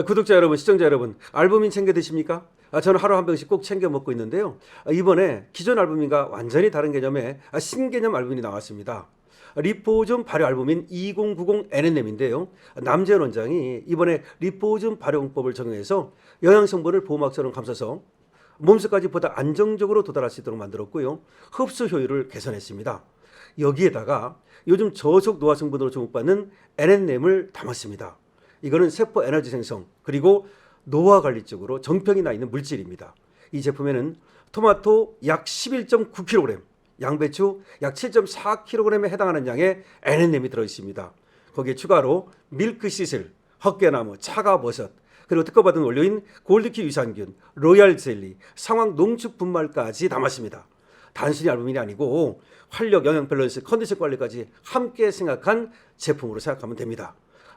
구독자 여러분, 시청자 여러분, 알부민 챙겨 드십니까? 저는 하루 한 병씩 꼭 챙겨 먹고 있는데요. 이번에 기존 알부민과 완전히 다른 개념의 신개념 알부민이 나왔습니다. 리포즘 발효 알부민 2090 NNM인데요. 남재현 원장이 이번에 리포즘 발효법을 적용해서 영양 성분을 보호막처럼 감싸서 몸속까지 보다 안정적으로 도달할 수 있도록 만들었고요. 흡수 효율을 개선했습니다. 여기에다가 요즘 저속 노화 성분으로 주목받는 NNM을 담았습니다. 이거는 세포 에너지 생성 그리고 노화 관리 쪽으로 정평이 나 있는 물질입니다. 이 제품에는 토마토 약 11.9kg, 양배추 약 7.4kg에 해당하는 양의 NNM이 들어있습니다. 거기에 추가로 밀크 시슬, 헛개나무, 차가버섯, 그리고 특허받은 원료인 골드키 유산균, 로얄 젤리, 상황 농축 분말까지 담았습니다. 단순히 알부민이 아니고 활력, 영양 밸런스, 컨디션 관리까지 함께 생각한 제품으로 생각하면 됩니다.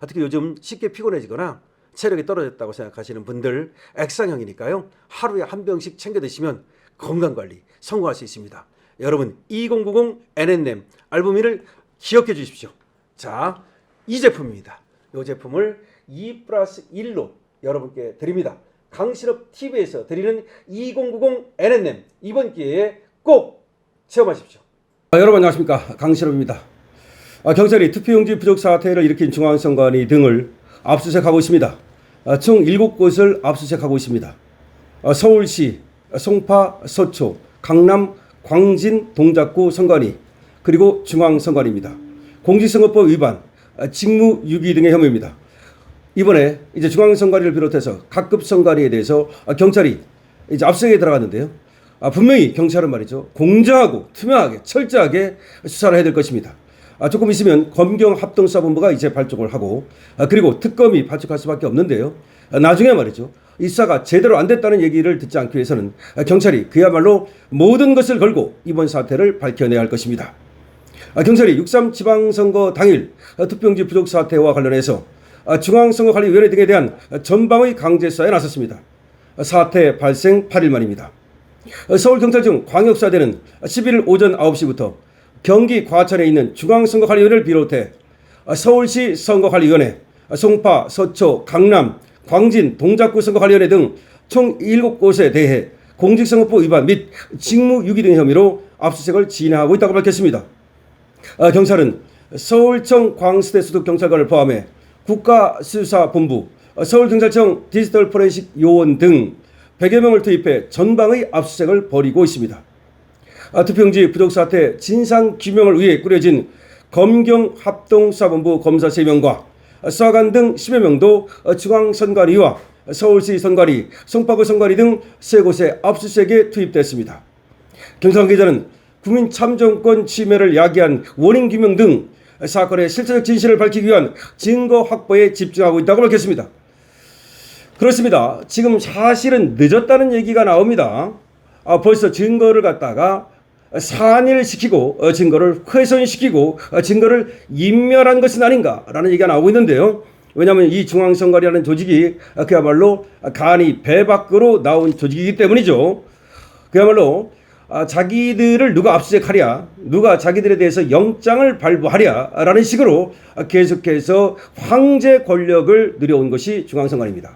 특히 요즘 쉽게 피곤해지거나 체력이 떨어졌다고 생각하시는 분들 액상형이니까요. 하루에 한 병씩 챙겨 드시면 건강관리 성공할 수 있습니다. 여러분 2090 NNM 알부민을 기억해 주십시오. 자, 이 제품입니다. 이 제품을 2+1로 여러분께 드립니다. 강실업 TV에서 드리는 2090 NNM 이번 기회에 꼭 체험하십시오. 여러분 안녕하십니까, 강실업입니다. 경찰이 투표용지 부족 사태를 일으킨 중앙선관위 등을 압수수색하고 있습니다. 총 7곳을 압수수색하고 있습니다. 서울시, 송파, 서초, 강남, 광진, 동작구 선관위 그리고 중앙선관위입니다. 공직선거법 위반, 직무유기 등의 혐의입니다. 이번에 이제 중앙선관위를 비롯해서 각급 선관위에 대해서 경찰이 이제 압수수색에 들어갔는데요. 분명히 경찰은 말이죠, 공정하고 투명하게 철저하게 수사를 해야 될 것입니다. 조금 있으면 검경합동수사본부가 이제 발족을 하고 그리고 특검이 발족할 수밖에 없는데요. 나중에 말이죠, 이 수사가 제대로 안 됐다는 얘기를 듣지 않기 위해서는 경찰이 그야말로 모든 것을 걸고 이번 사태를 밝혀내야 할 것입니다. 경찰이 6.3 지방선거 당일 투표용지 부족 사태와 관련해서 중앙선거관리위원회 등에 대한 전방의 강제 수사에 나섰습니다. 사태 발생 8일 만입니다. 서울경찰청 광역수사대는 11일 오전 9시부터 경기 과천에 있는 중앙선거관리위원회를 비롯해 서울시 선거관리위원회, 송파, 서초, 강남, 광진, 동작구 선거관리위원회 등 총 7곳에 대해 공직선거법 위반 및 직무유기 등의 혐의로 압수수색을 진행하고 있다고 밝혔습니다. 경찰은 서울청 광수대 소속 경찰관을 포함해 국가수사본부, 서울경찰청 디지털 포렌식 요원 등 100여 명을 투입해 전방의 압수수색을 벌이고 있습니다. 투표용지 부족 사태 진상규명을 위해 꾸려진 검경합동수사본부 검사 3명과 수사관 등 10여 명도 중앙선관위와 서울시 선관위, 송파구 선관위 등 3곳에 압수수색에 투입됐습니다. 경찰 관계자는 국민 참정권 침해를 야기한 원인규명 등 사건의 실체적 진실을 밝히기 위한 증거 확보에 집중하고 있다고 밝혔습니다. 그렇습니다. 지금 사실은 늦었다는 얘기가 나옵니다. 벌써 증거를 갖다가 산일시키고 증거를 훼손시키고 증거를 인멸한 것은 아닌가라는 얘기가 나오고 있는데요. 왜냐하면 이 중앙선관위라는 조직이 그야말로 간이 배 밖으로 나온 조직이기 때문이죠. 그야말로 자기들을 누가 압수수색하랴, 누가 자기들에 대해서 영장을 발부하랴라는 식으로 계속해서 황제 권력을 누려온 것이 중앙선관위입니다.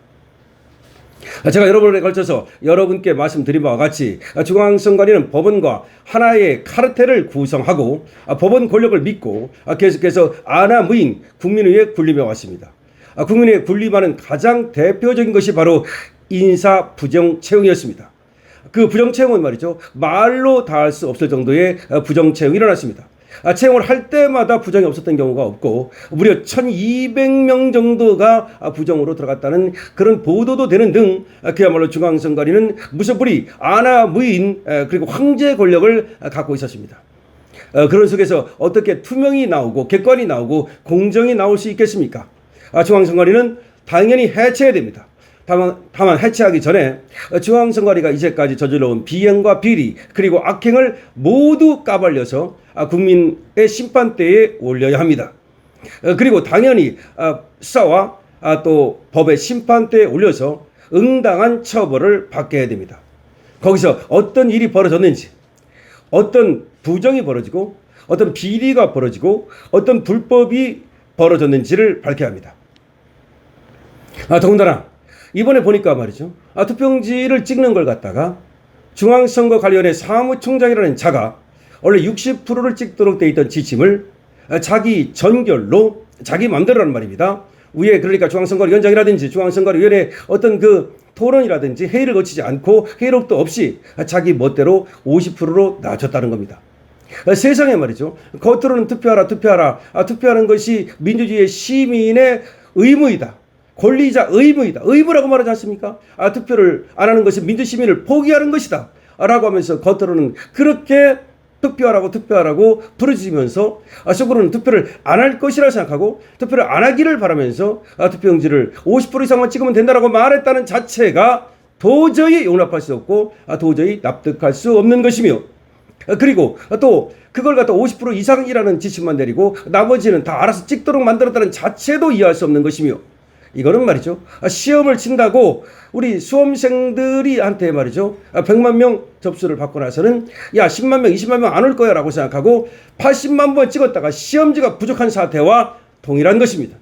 제가 여러 번에 걸쳐서 여러분께 말씀드린 바와 같이 중앙선관위는 법원과 하나의 카르텔을 구성하고 법원 권력을 믿고 계속해서 아나무인 국민의회에 군림해 왔습니다. 국민의회에 군림하는 가장 대표적인 것이 바로 인사 부정 채용이었습니다. 그 부정 채용은 말이죠, 말로 다 할 수 없을 정도의 부정 채용이 일어났습니다. 채용을 할 때마다 부정이 없었던 경우가 없고 무려 1200명 정도가 부정으로 들어갔다는 그런 보도도 되는 등 그야말로 중앙선관위는 무소불위 아나무인 그리고 황제 권력을 갖고 있었습니다. 그런 속에서 어떻게 투명이 나오고 객관이 나오고 공정이 나올 수 있겠습니까? 중앙선관위는 당연히 해체해야 됩니다. 다만 해체하기 전에 중앙선관위가 이제까지 저질러온 비행과 비리 그리고 악행을 모두 까발려서 국민의 심판대에 올려야 합니다. 그리고 당연히 수사와 또 법의 심판대에 올려서 응당한 처벌을 받게 해야 됩니다. 거기서 어떤 일이 벌어졌는지, 어떤 부정이 벌어지고 어떤 비리가 벌어지고 어떤 불법이 벌어졌는지를 밝혀야 합니다. 더군다나 이번에 보니까 말이죠. 투표용지를 찍는 걸 갖다가 중앙선거관리위원회 사무총장이라는 자가 원래 60%를 찍도록 돼 있던 지침을 자기 전결로 자기 마음대로라는 말입니다. 위에 그러니까 중앙선거위원장이라든지 중앙선거위원회 어떤 그 토론이라든지 회의를 거치지 않고 회의록도 없이 자기 멋대로 50%로 낮췄다는 겁니다. 세상에 말이죠. 겉으로는 투표하라 투표하라 투표하는 것이 민주주의의 시민의 의무이다. 권리자 의무이다. 의무라고 말하지 않습니까? 투표를 안 하는 것은 민주시민을 포기하는 것이다 라고 하면서 겉으로는 그렇게 투표하라고 부르짖으면서 속으로는 투표를 안 할 것이라 생각하고 투표를 안 하기를 바라면서 투표용지를 50% 이상만 찍으면 된다라고 말했다는 자체가 도저히 용납할 수 없고 도저히 납득할 수 없는 것이며, 그리고 또 그걸 갖다 50% 이상이라는 지침만 내리고 나머지는 다 알아서 찍도록 만들었다는 자체도 이해할 수 없는 것이며, 이거는 말이죠. 시험을 친다고 우리 수험생들이 한테 말이죠. 100만 명 접수를 받고 나서는 야 10만 명 20만 명 안 올 거야 라고 생각하고 80만 번 찍었다가 시험지가 부족한 사태와 동일한 것입니다.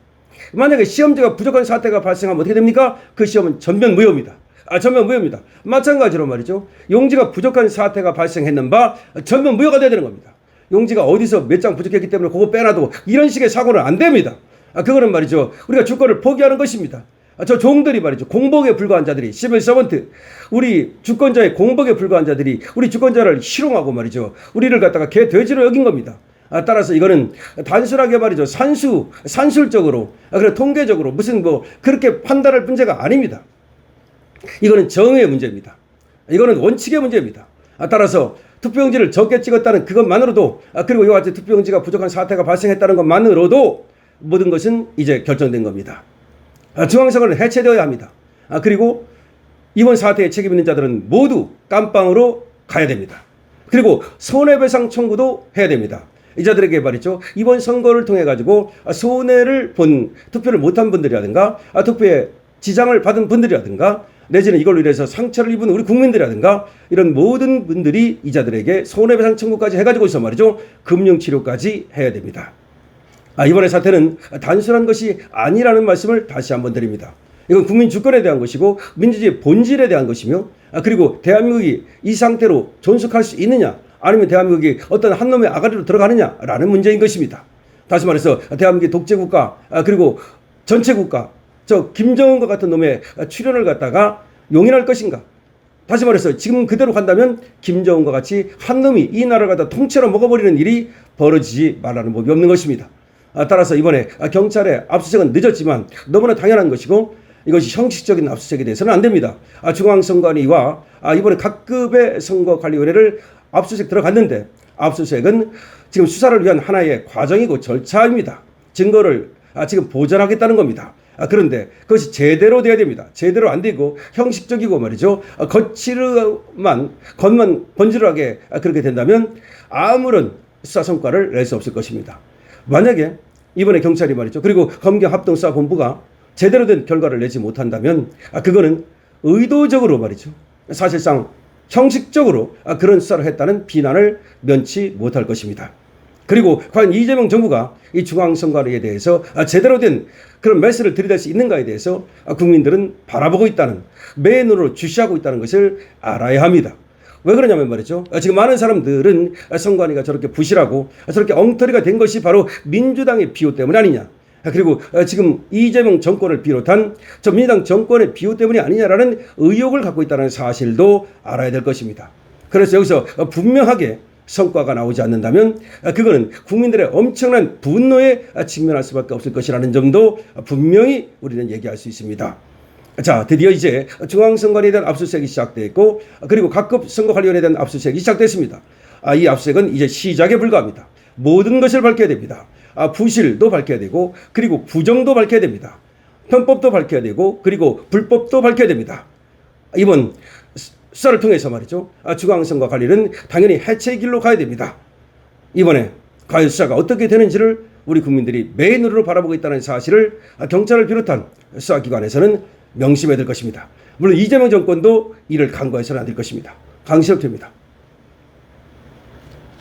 만약에 시험지가 부족한 사태가 발생하면 어떻게 됩니까? 그 시험은 전면 무효입니다. 전면 무효입니다. 마찬가지로 말이죠. 용지가 부족한 사태가 발생했는 바 전면 무효가 돼야 되는 겁니다. 용지가 어디서 몇 장 부족했기 때문에 그거 빼놔도 이런 식의 사고는 안 됩니다. 그거는 말이죠. 우리가 주권을 포기하는 것입니다. 저 종들이 말이죠. 공복에 불과한 자들이, 시빌 서번트, 우리 주권자의 공복에 불과한 자들이 우리 주권자를 희롱하고 말이죠. 우리를 갖다가 개 돼지로 여긴 겁니다. 따라서 이거는 단순하게 말이죠. 산술적으로, 그래 통계적으로 무슨 뭐 그렇게 판단할 문제가 아닙니다. 이거는 정의의 문제입니다. 이거는 원칙의 문제입니다. 따라서 투표용지를 적게 찍었다는 그것만으로도, 그리고 이와 같이 투표용지가 부족한 사태가 발생했다는 것만으로도 모든 것은 이제 결정된 겁니다. 중앙선거는 해체되어야 합니다. 그리고 이번 사태에 책임 있는 자들은 모두 깜빵으로 가야 됩니다. 그리고 손해배상 청구도 해야 됩니다. 이 자들에게 말이죠. 이번 선거를 통해 가지고 손해를 본, 투표를 못한 분들이라든가 투표에 지장을 받은 분들이라든가 내지는 이걸로 인해서 상처를 입은 우리 국민들이라든가 이런 모든 분들이 이 자들에게 손해배상 청구까지 해가지고서 말이죠. 금융치료까지 해야 됩니다. 이번의 사태는 단순한 것이 아니라는 말씀을 다시 한번 드립니다. 이건 국민 주권에 대한 것이고 민주주의 본질에 대한 것이며, 그리고 대한민국이 이 상태로 존속할 수 있느냐 아니면 대한민국이 어떤 한 놈의 아가리로 들어가느냐라는 문제인 것입니다. 다시 말해서 대한민국이 독재국가 그리고 전체국가 저 김정은과 같은 놈의 출현을 갖다가 용인할 것인가. 다시 말해서 지금 그대로 간다면 김정은과 같이 한 놈이 이 나라를 갖다 통째로 먹어버리는 일이 벌어지지 말라는 법이 없는 것입니다. 따라서 이번에 경찰의 압수수색은 늦었지만 너무나 당연한 것이고 이것이 형식적인 압수수색에 대해서는 안 됩니다. 중앙선관위와 이번에 각급의 선거관리위원회를 압수수색 들어갔는데 압수수색은 지금 수사를 위한 하나의 과정이고 절차입니다. 증거를 지금 보존하겠다는 겁니다. 그런데 그것이 제대로 돼야 됩니다. 제대로 안 되고 형식적이고 말이죠. 겉만 번지르하게 그렇게 된다면 아무런 수사 성과를 낼 수 없을 것입니다. 만약에 이번에 경찰이 말이죠. 그리고 검경합동수사본부가 제대로 된 결과를 내지 못한다면 그거는 의도적으로 말이죠. 사실상 형식적으로 그런 수사를 했다는 비난을 면치 못할 것입니다. 그리고 과연 이재명 정부가 이 중앙선관위에 대해서 제대로 된 그런 메시지를 들이댈 수 있는가에 대해서 국민들은 바라보고 있다는, 맨으로 주시하고 있다는 것을 알아야 합니다. 왜 그러냐면 말이죠. 지금 많은 사람들은 선관위가 저렇게 부실하고 저렇게 엉터리가 된 것이 바로 민주당의 비호 때문 아니냐. 그리고 지금 이재명 정권을 비롯한 저 민주당 정권의 비호 때문이 아니냐라는 의혹을 갖고 있다는 사실도 알아야 될 것입니다. 그래서 여기서 분명하게 성과가 나오지 않는다면 그거는 국민들의 엄청난 분노에 직면할 수밖에 없을 것이라는 점도 분명히 우리는 얘기할 수 있습니다. 자, 드디어 이제 중앙선관위에 대한 압수수색이 시작됐고 그리고 각급 선거관리위원회에 대한 압수수색이 시작됐습니다. 이 압수수색은 이제 시작에 불과합니다. 모든 것을 밝혀야 됩니다. 부실도 밝혀야 되고 그리고 부정도 밝혀야 됩니다. 편법도 밝혀야 되고 그리고 불법도 밝혀야 됩니다. 이번 수사를 통해서 말이죠. 중앙선거관리는 당연히 해체의 길로 가야 됩니다. 이번에 과연 수사가 어떻게 되는지를 우리 국민들이 맨으로 바라보고 있다는 사실을 경찰을 비롯한 수사기관에서는 명심해야 될 것입니다. 물론 이재명 정권도 이를 간과해서는 안 될 것입니다. 강시혁입니다.